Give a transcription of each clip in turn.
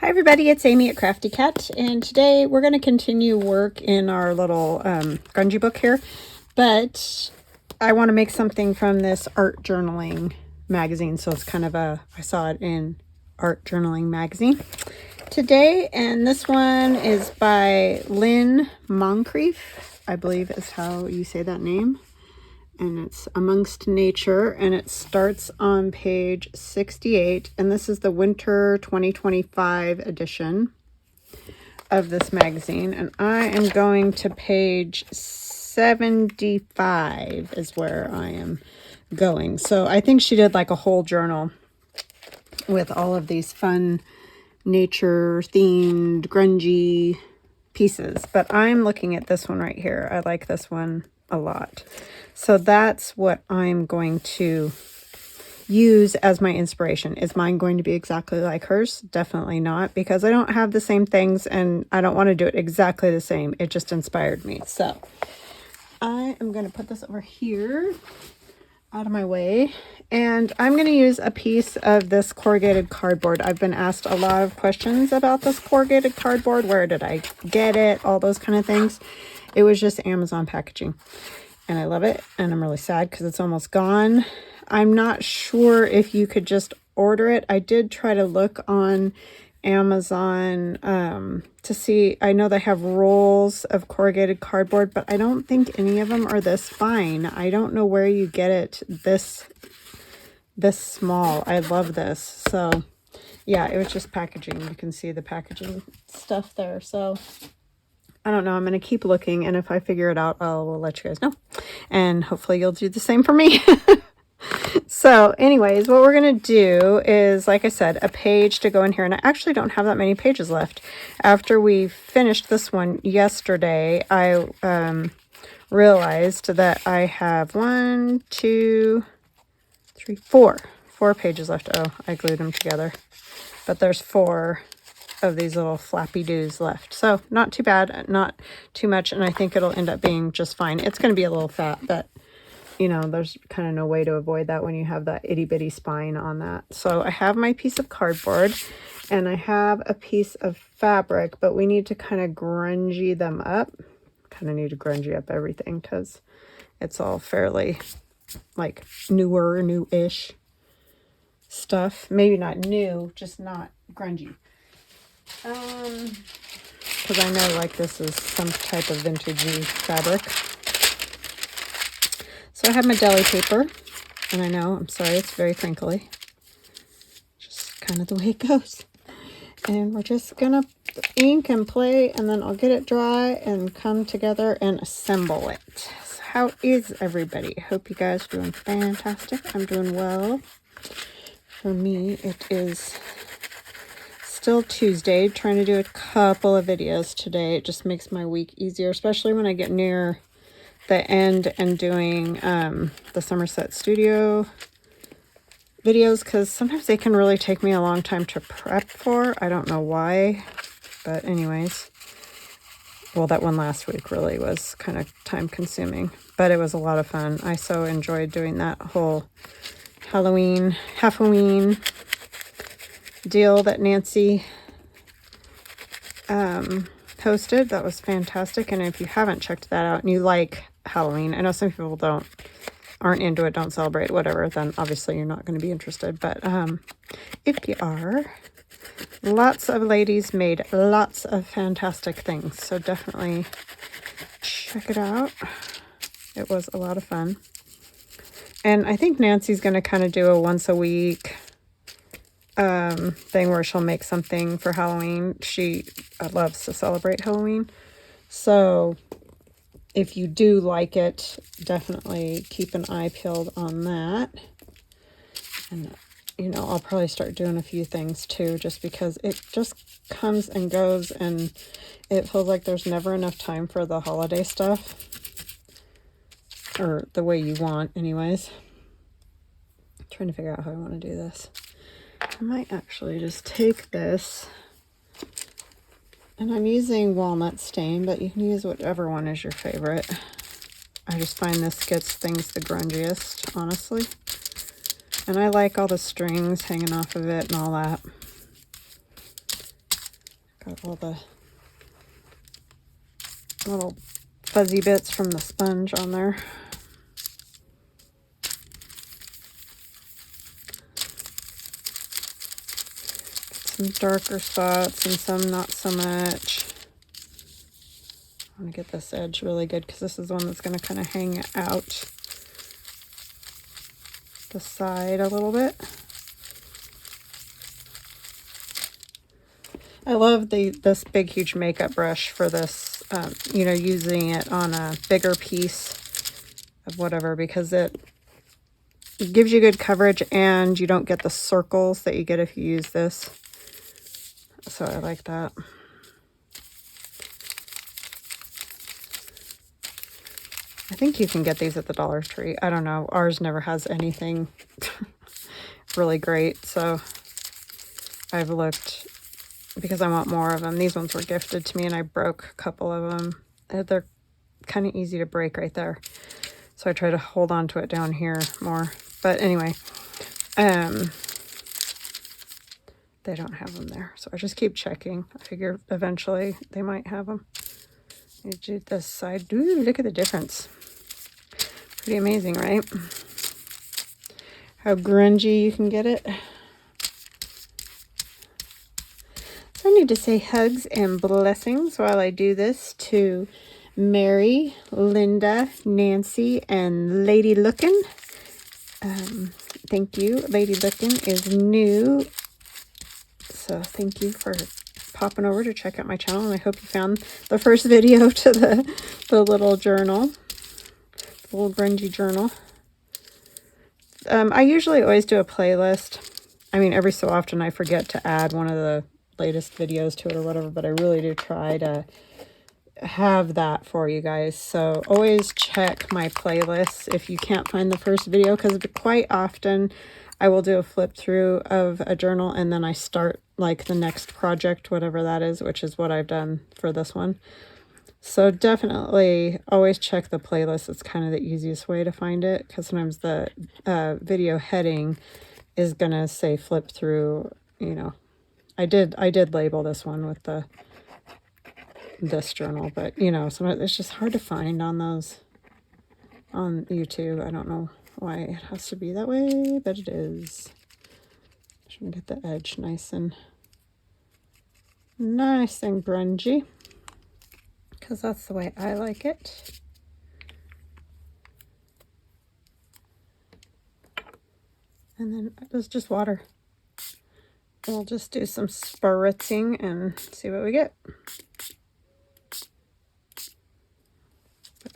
Hi everybody, it's Amy at Crafty Cat, and today we're going to continue work in our little grungy book here, but I want to make something from this art journaling magazine, so it's kind of I saw it in art journaling magazine today, and this one is by Lynne Moncrieff, I believe is how you say that name. And it's Amongst Nature, and it starts on page 68, and this is the Winter 2025 edition of this magazine, and I am going to page 75 is where I am going. So I think she did like a whole journal with all of these fun nature themed grungy pieces, but I'm looking at this one right here. I like this one a lot. So that's what I'm going to use as my inspiration. Is mine going to be exactly like hers? Definitely not, because I don't have the same things and I don't want to do it exactly the same. It just inspired me. So I am going to put this over here out of my way, and I'm going to use a piece of this corrugated cardboard. I've been asked a lot of questions about this corrugated cardboard. Where did I get it? All those kind of things. It was just Amazon packaging, and I love it, and I'm really sad because it's almost gone. I'm not sure if you could just order it. I did try to look on Amazon to see. I know they have rolls of corrugated cardboard, but I don't think any of them are this fine. I don't know where you get it this small. I love this. So yeah, it was just packaging. You can see the packaging stuff there. So I don't know. I'm going to keep looking, and if I figure it out, I'll let you guys know. And hopefully you'll do the same for me. So anyways, what we're going to do is, like I said, a page to go in here. And I actually don't have that many pages left. After we finished this one yesterday, I realized that I have 1, 2, 3, 4 pages left. Oh, I glued them together. But there's 4 of these little flappy doos left, so not too bad, not too much, and I think it'll end up being just fine. It's going to be a little fat, but you know, there's kind of no way to avoid that when you have that itty-bitty spine on that. So I have my piece of cardboard, and I have a piece of fabric, but we need to kind of grungy them up. Kind of need to grungy up everything because it's all fairly like new-ish stuff. Maybe not new, just not grungy. Because I know like this is some type of vintagey fabric. So I have my deli paper, and I know, I'm sorry, it's very crinkly. Just kind of the way it goes. And we're just gonna ink and play, and then I'll get it dry and come together and assemble it. So how is everybody? I hope you guys are doing fantastic. I'm doing well. For me, it is still Tuesday, trying to do a couple of videos today. It just makes my week easier, especially when I get near the end and doing the Somerset Studio videos, because sometimes they can really take me a long time to prep for. I don't know why, but anyways. Well, that one last week really was kind of time consuming, but it was a lot of fun. I so enjoyed doing that whole Halloween deal that Nancy posted. That was fantastic. And if you haven't checked that out and you like Halloween, I know some people aren't into it, don't celebrate, whatever, then obviously you're not going to be interested. But if you are, lots of ladies made lots of fantastic things, so definitely check it out. It was a lot of fun. And I think Nancy's going to kind of do a once a week thing where she'll make something for Halloween. She loves to celebrate Halloween. So if you do like it, definitely keep an eye peeled on that. And, you know, I'll probably start doing a few things too, just because it just comes and goes, and it feels like there's never enough time for the holiday stuff. Or the way you want, anyways. I'm trying to figure out how I want to do this. I might actually just take this, and I'm using walnut stain, but you can use whatever one is your favorite. I just find this gets things the grungiest, honestly. And I like all the strings hanging off of it and all that. Got all the little fuzzy bits from the sponge on there. Some darker spots and some not so much. I want to get this edge really good because this is the one that's going to kind of hang out the side a little bit. I love this big huge makeup brush for this, you know, using it on a bigger piece of whatever, because it gives you good coverage and you don't get the circles that you get if you use this. So I like that. I think you can get these at the Dollar Tree. I don't know. Ours never has anything really great, so I've looked because I want more of them. These ones were gifted to me and I broke a couple of them. They're kind of easy to break right there. So I try to hold on to it down here more. But anyway, they don't have them there. So I just keep checking. I figure eventually they might have them. You do this side. Ooh, look at the difference. Pretty amazing, right? How grungy you can get it. So I need to say hugs and blessings while I do this to Mary, Linda, Nancy, and Lady Lookin'. Thank you. Lady Lookin' is new. So thank you for popping over to check out my channel. And I hope you found the first video to the little journal. The little grungy journal. I usually always do a playlist. I mean, every so often I forget to add one of the latest videos to it or whatever, but I really do try to have that for you guys. So always check my playlists if you can't find the first video, because quite often I will do a flip through of a journal and then I start like the next project, whatever that is, which is what I've done for this one. So definitely always check the playlist. It's kind of the easiest way to find it, because sometimes the video heading is gonna say flip through. You know, I did label this one with this journal, but you know, sometimes it's just hard to find on those on YouTube. I don't know why it has to be that way, but it is. Try and get the edge nice and grungy, because that's the way I like it. And then there's just water. We'll just do some spritzing and see what we get.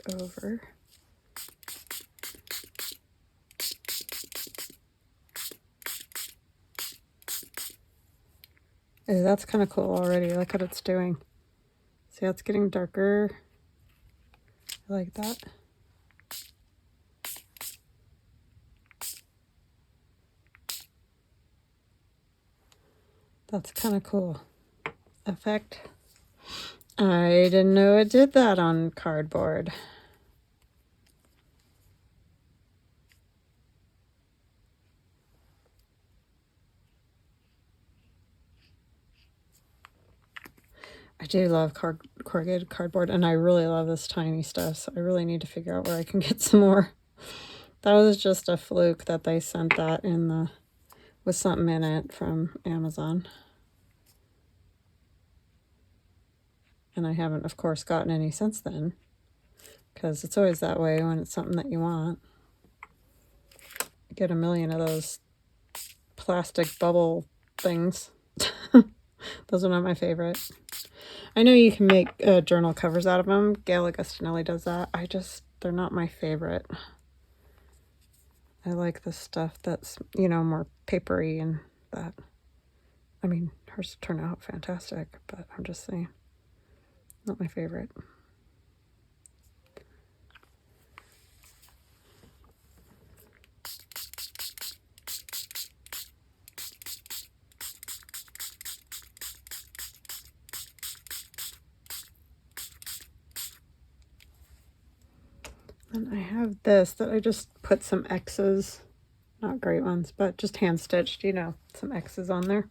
Put over. Ooh, that's kind of cool already. Look what it's doing. See how it's getting darker? I like that. That's kind of cool effect. I didn't know it did that on cardboard. I do love corrugated cardboard, and I really love this tiny stuff, so I really need to figure out where I can get some more. That was just a fluke that they sent that in with something in it from Amazon. And I haven't, of course, gotten any since then, because it's always that way when it's something that you want. You get a million of those plastic bubble things. Those are not my favorite. I know you can make journal covers out of them. Gail Augustinelli does that. They're not my favorite. I like the stuff that's, you know, more papery and that. I mean, hers turn out fantastic, but I'm just saying, not my favorite. And I have this that I just put some X's, not great ones, but just hand stitched, you know, some X's on there.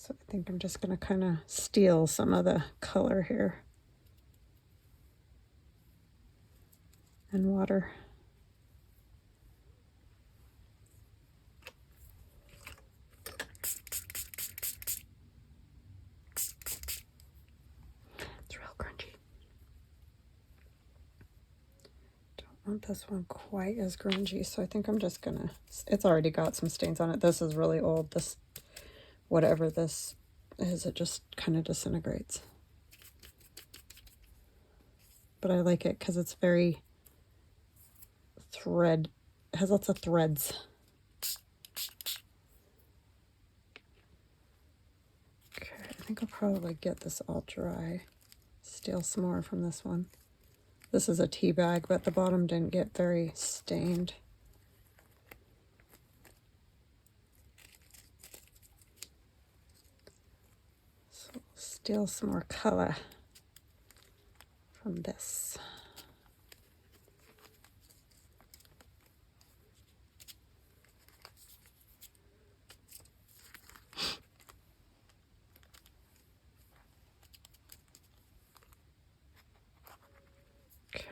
So I think I'm just going to kind of steal some of the color here. And water. It's real grungy. Don't want this one quite as grungy, so I think I'm just gonna, it's already got some stains on it. This is really old. This, whatever this is, it just kind of disintegrates. But I like it because it's very thread, it has lots of threads. Okay, I think I'll probably get this all dry. Steal some more from this one. This is a tea bag, but the bottom didn't get very stained. So we'll steal some more color from this.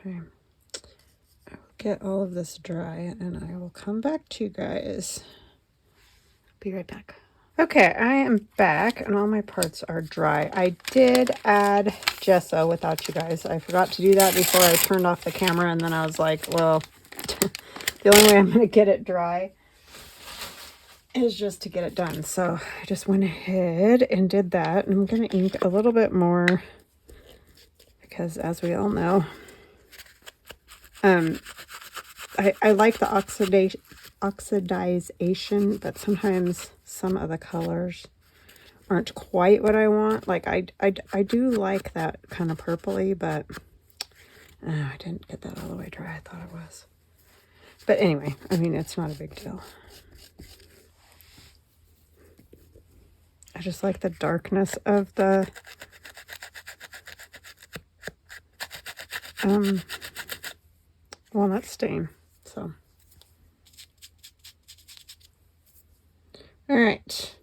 Okay, I will get all of this dry and I will come back to you guys. Be right back. Okay, I am back and all my parts are dry. I did add gesso without you guys. I forgot to do that before I turned off the camera, and then I was like, well, the only way I'm going to get it dry is just to get it done. So I just went ahead and did that. And I'm going to ink a little bit more because, as we all know, I like the oxidization, but sometimes some of the colors aren't quite what I want. Like I do like that kind of purpley, but I didn't get that all the way dry. I thought it was. But anyway, I mean, it's not a big deal. I just like the darkness of the walnut stain. So, all right.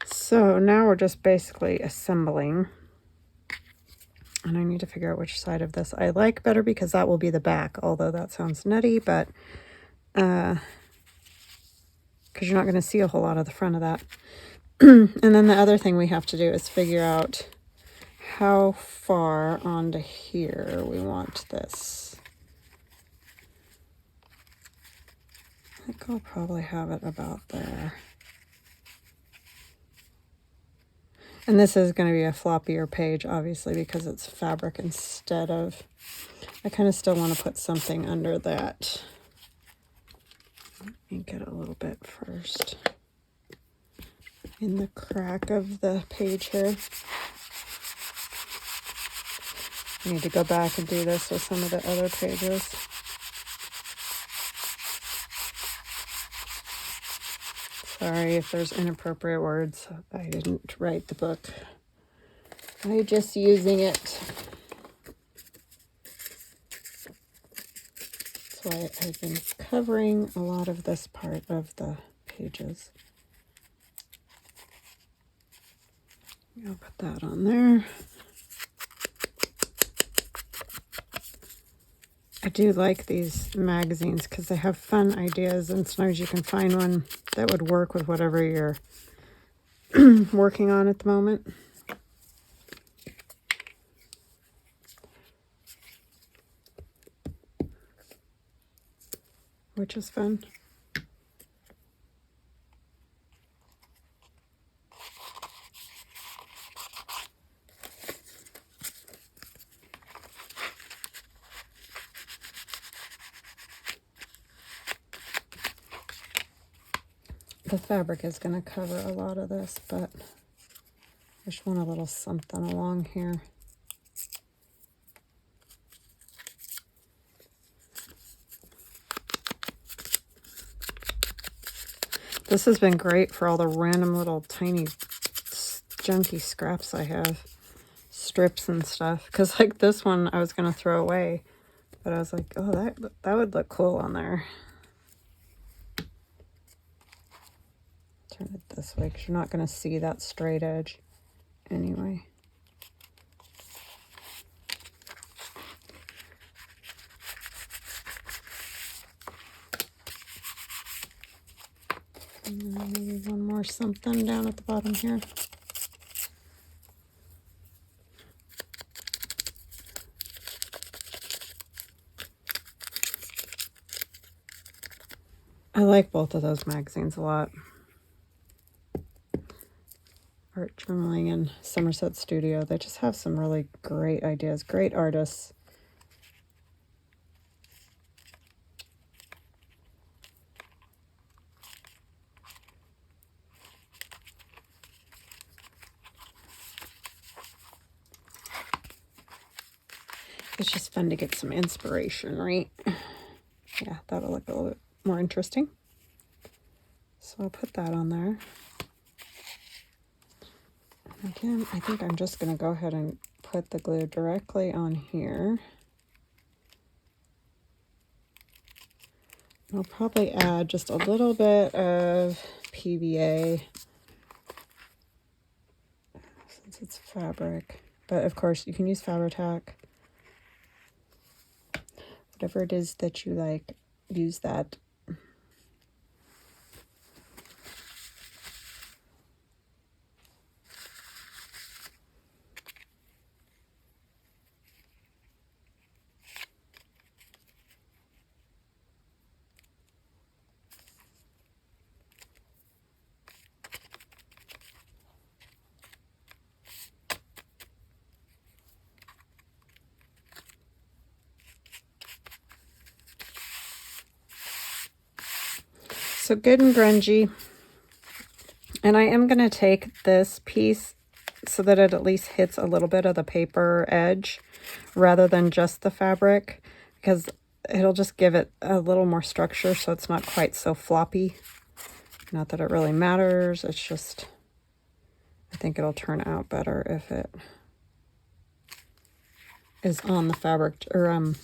So now we're just basically assembling. And I need to figure out which side of this I like better, because that will be the back. Although that sounds nutty, but because you're not going to see a whole lot of the front of that. And then the other thing we have to do is figure out how far onto here we want this. I think I'll probably have it about there. And this is going to be a floppier page, obviously, because it's fabric instead of... I kind of still want to put something under that. Ink it a little bit first. In the crack of the page here. I need to go back and do this with some of the other pages. Sorry if there's inappropriate words. I didn't write the book. I'm just using it. That's why I've been covering a lot of this part of the pages. I'll put that on there. I do like these magazines because they have fun ideas, and sometimes you can find one that would work with whatever you're working on at the moment. Which is fun. The fabric is going to cover a lot of this, but I just want a little something along here. This has been great for all the random little tiny junky scraps I have. Strips and stuff. Because like this one I was going to throw away. But I was like, oh, that would look cool on there. Turn it this way because you're not going to see that straight edge anyway. And then maybe one more something down at the bottom here. I like both of those magazines a lot. Art Journaling and Somerset Studio. They just have some really great ideas, great artists. It's just fun to get some inspiration, right? Yeah, that'll look a little bit more interesting. So I'll put that on there. And again, I think I'm just going to go ahead and put the glue directly on here. I'll probably add just a little bit of PVA since it's fabric. But of course, you can use Fabri-Tac. Whatever it is that you like, use that. So good and grungy. And I am going to take this piece so that it at least hits a little bit of the paper edge rather than just the fabric, because it'll just give it a little more structure so it's not quite so floppy. Not that it really matters, it's just I think it'll turn out better if it is on the fabric or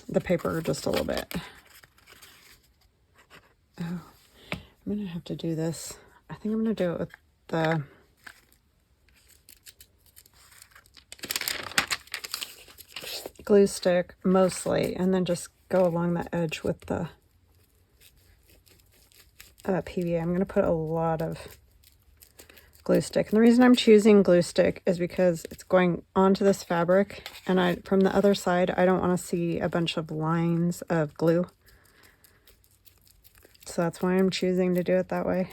the paper just a little bit. Oh, I'm gonna have to do this. I think I'm gonna do it with the glue stick mostly, and then just go along the edge with the PVA. I'm gonna put a lot of glue stick, and the reason I'm choosing glue stick is because it's going onto this fabric, and from the other side I don't want to see a bunch of lines of glue. So that's why I'm choosing to do it that way.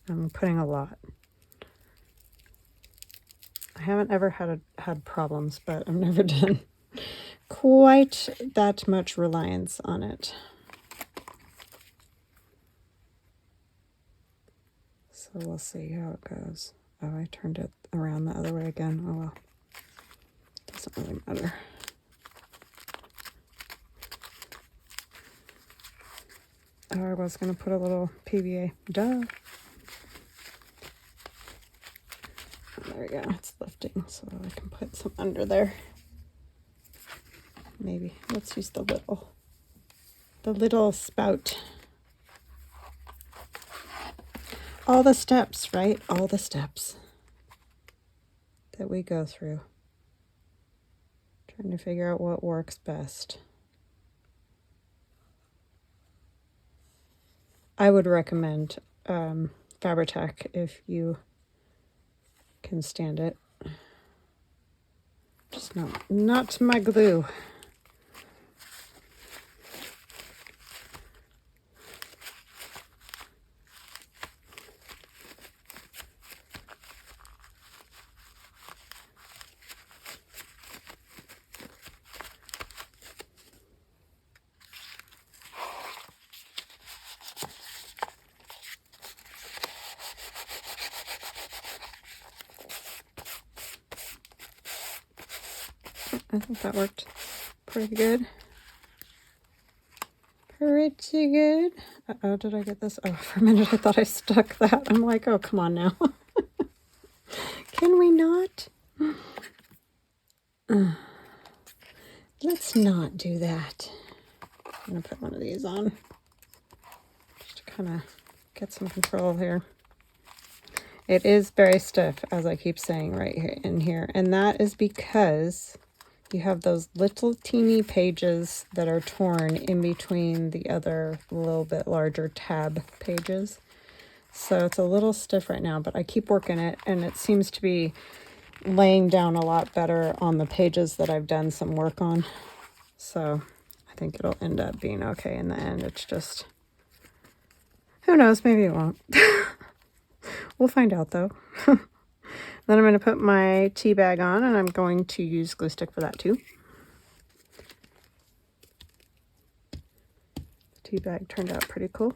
I'm putting a lot. I haven't ever had problems, but I've never done quite that much reliance on it. So we'll see how it goes. Oh, I turned it around the other way again. Oh well. Doesn't really matter. Oh, I was going to put a little PVA. Duh. There we go. It's lifting so I can put some under there. Maybe. Let's use the little spout. All the steps, right? All the steps that we go through. Trying to figure out what works best. I would recommend Fabri-Tac if you can stand it. Just not my glue. I think that worked pretty good. Pretty good. Uh-oh, did I get this? Oh, for a minute I thought I stuck that. I'm like, oh, come on now. Can we not? Let's not do that. I'm going to put one of these on just to kind of get some control here. It is very stiff, as I keep saying right here in here, and that is because you have those little teeny pages that are torn in between the other little bit larger tab pages. So it's a little stiff right now, but I keep working it, and it seems to be laying down a lot better on the pages that I've done some work on. So I think it'll end up being okay in the end. It's just, who knows, maybe it won't. We'll find out though. Then I'm going to put my tea bag on, and I'm going to use glue stick for that too. The tea bag turned out pretty cool.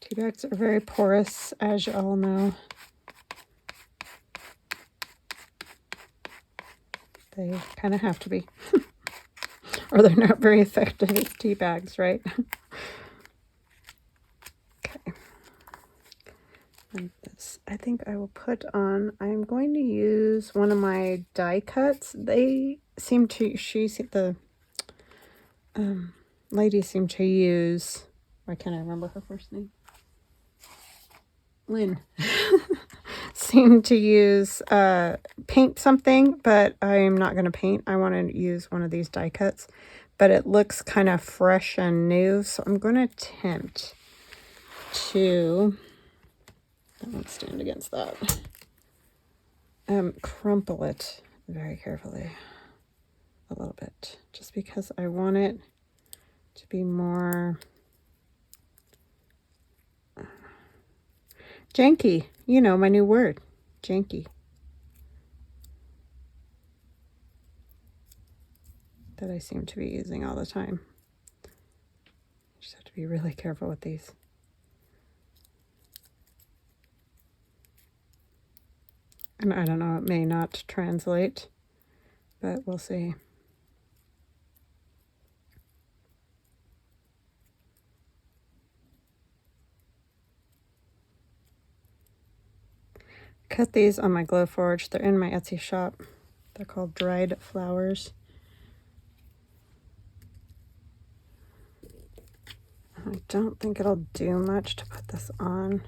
Tea bags are very porous, as you all know. They kind of have to be. Or they're not very effective as tea bags, right? Okay. And this, I think I will put on, I'm going to use one of my die cuts. They seem to, the lady seemed to use, why can't I remember her first name? Lynne. Seemed to use paint something, but I'm not going to paint. I want to use one of these die cuts, but it looks kind of fresh and new, so I'm going to attempt to, that won't stand against that, crumple it very carefully a little bit, just because I want it to be more janky. You know, my new word, janky. That I seem to be using all the time. Just have to be really careful with these. And I don't know, it may not translate, but we'll see. Cut these on my Glowforge. They're in my Etsy shop. They're called dried flowers. I don't think it'll do much to put this on,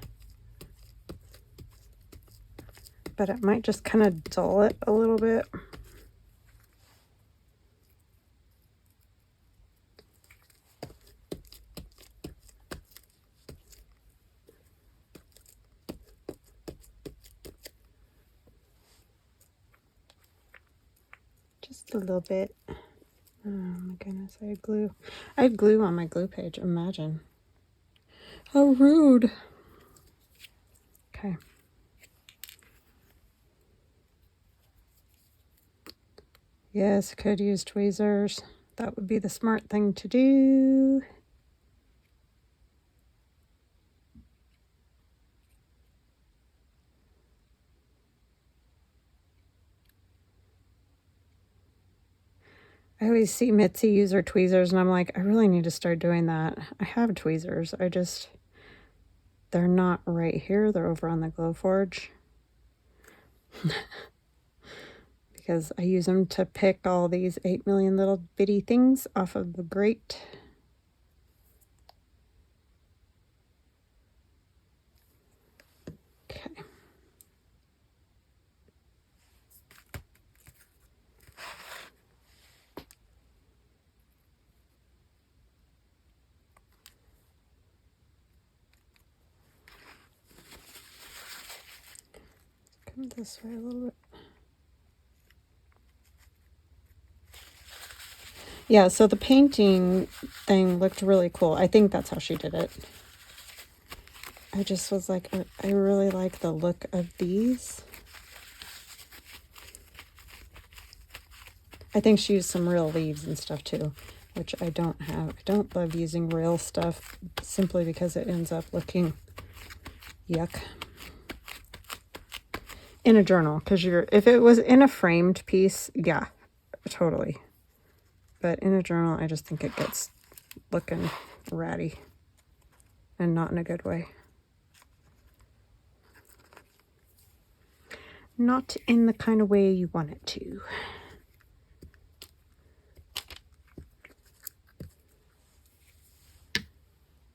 but it might just kind of dull it a little bit. Just a little bit. Oh my goodness, I had glue on my glue page. Imagine. How rude. Okay. Yes, could use tweezers. That would be the smart thing to do. I always see Mitzi use her tweezers, and I'm like, I really need to start doing that. I have tweezers. They're not right here. They're over on the Glowforge. Because I use them to pick all these 8 million little bitty things off of the grate. Okay. Come this way a little bit. Yeah, so the painting thing looked really cool. I think that's how she did it. I just was like, I really like the look of these. I think she used some real leaves and stuff too, which I don't have. I don't love using real stuff simply because it ends up looking yuck. in a journal, because if it was in a framed piece, yeah, totally. But in a journal, I just think it gets looking ratty and not in a good way. Not in the kind of way you want it to.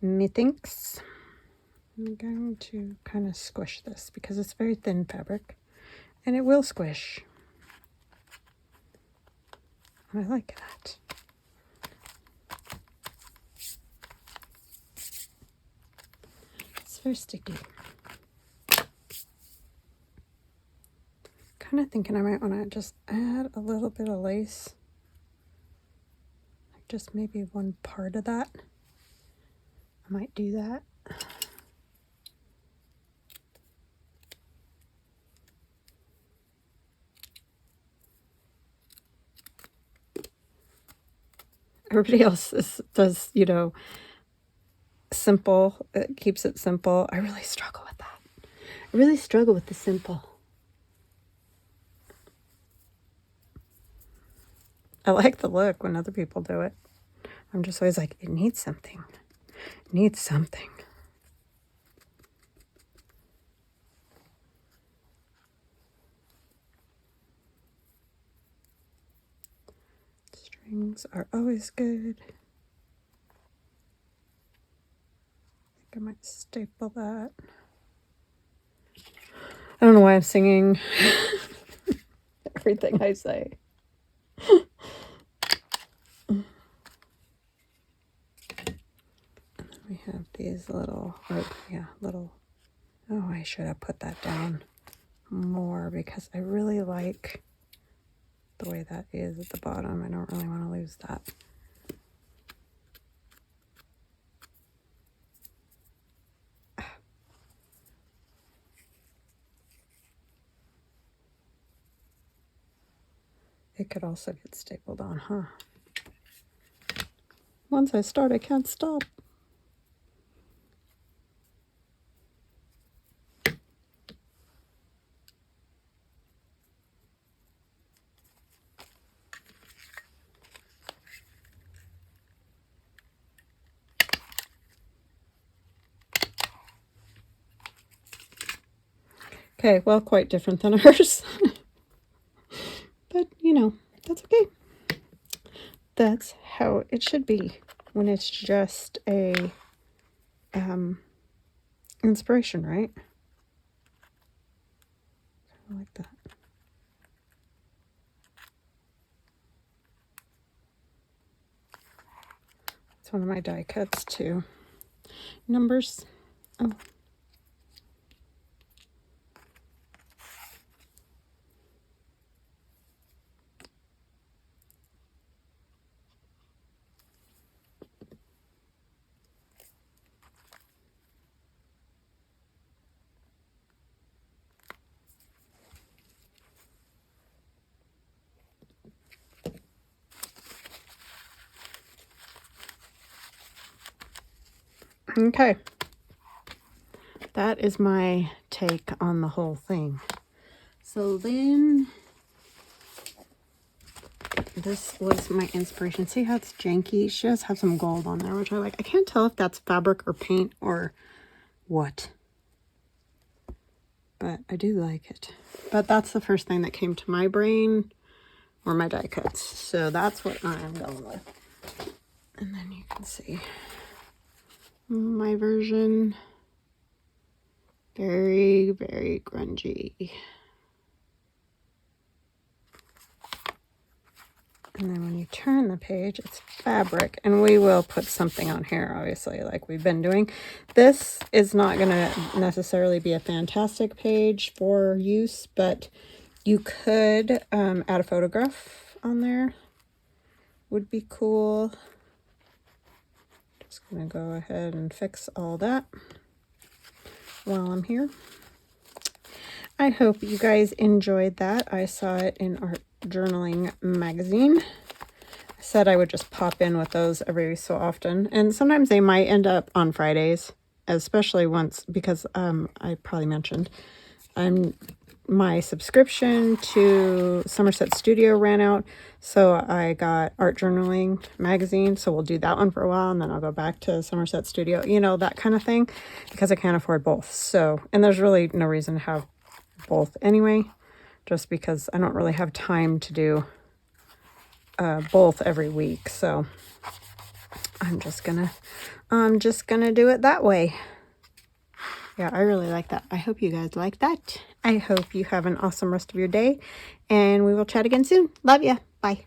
Methinks I'm going to kind of squish this because it's very thin fabric and it will squish. I like that. It's very sticky. Kind of thinking I might want to just add a little bit of lace. Like just maybe one part of that. I might do that. Everybody else does, you know, simple. It keeps it simple. I really struggle with that. I really struggle with the simple. I like the look when other people do it. I'm just always like, it needs something. It needs something. Strings are always good. I think I might staple that. I don't know why I'm singing everything I say. And then we have these little, oh, I should have put that down more because I really like the way that is at the bottom. I don't really want to lose that. It could also get stapled on, huh? Once I start, I can't stop. Okay, well, quite different than ours. But, you know, that's okay. That's how it should be when it's just a inspiration, right? I like that. It's one of my die cuts too. Numbers. Oh. Okay, that is my take on the whole thing. So then, this was my inspiration. See how it's janky? She does have some gold on there, which I like. I can't tell if that's fabric or paint or what, but I do like it. But that's the first thing that came to my brain were my die cuts. So that's what I'm going with. And then you can see my version, very, very grungy. And then when you turn the page, it's fabric. And we will put something on here, obviously, like we've been doing. This is not going to necessarily be a fantastic page for use, but you could add a photograph on there. Would be cool. Just going to go ahead and fix all that while I'm here. I hope you guys enjoyed that. I saw it in Art Journaling magazine. I said I would just pop in with those every so often, and sometimes they might end up on Fridays, especially once, because I probably mentioned I'm my subscription to Somerset Studio ran out, so I got Art Journaling magazine, so we'll do that one for a while, and then I'll go back to Somerset Studio, you know, that kind of thing, because I can't afford both. So, and there's really no reason to have both anyway, just because I don't really have time to do both every week. So I'm just gonna do it that way. Yeah, I really like that. I hope you guys like that. I hope you have an awesome rest of your day, and we will chat again soon. Love ya. Bye.